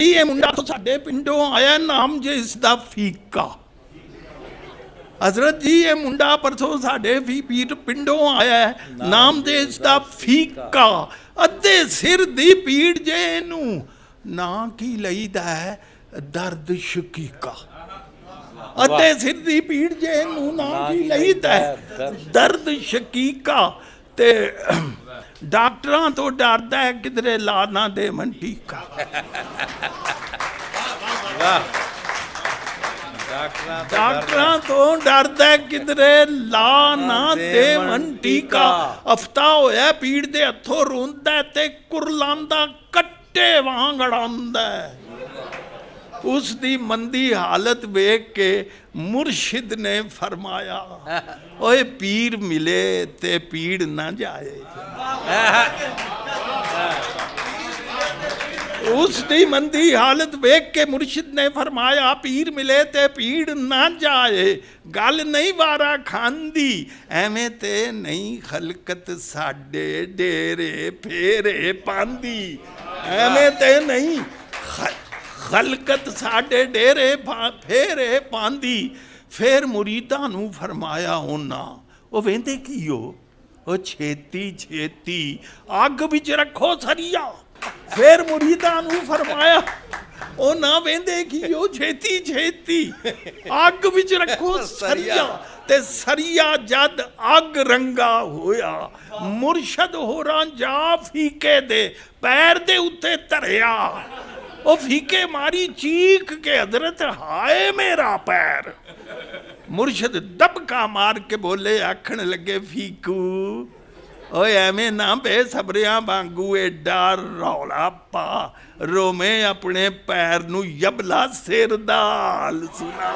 ये मुंडा तो साडे पिंडों आया, नाम जे इसदा फीका। हजरत जी ये मुंडा परसों साडे पीर पिंडों आया है, नाम जे इसदा फीका। अद्धे सिर दी पीड़ जे इनू ना की लईदा है दर्द शकीका। अद्धे सिर दी पीड़ जे इनू ना की लईदा है दर्द शकीका। ते डॉक्टरां तो डरदा है किधरे ला ना दे मन टीका। डॉक्टरां तो डरदा है किधरे ला ना दे मन टीका। हफ्ता होया पीड़ दे हथों रोंदा है ते कुरलांदा कट्टे वांग अड़ांदा है। उसकी मंदी हालत वेख के मुर्शिद ने फरमाया, ओए पीर मिले ते पीड़ ना जाए। उसकी मंदी हालत वेख के मुर्शिद ने फरमाया, पीर मिले ते पीड़ ना जाए। गल नहीं वारा खांदी एवें ते नहीं खलकत साडे डेरे फेरे पांदी। एवें ते नहीं खलकत साडे डेरे फेरे पांदी। फिर मुरीदां नूं फरमाया उन्हां, ओ वेंदे की हो, ओ छेती छेती अग विच रखो सरिया। फिर मुरीदां नूं फरमाया, ओ ना वेंदे की हो, छेती छेती अग विच रखो सरिया। ते सरिया जद अग रंगा होया, मुर्शद होरां जा फीके दे पैर दे उत्ते धरिया। ओ फीके मारी चीख के हजरत हाय मेरा पैर। मुर्शद दबका मार के बोले, आखन लगे फीकू ओए एवें ना बेसबरिया वांगू एडा रौला पा, रोमे अपने पैर नू यबला सिर दा हाल सुना।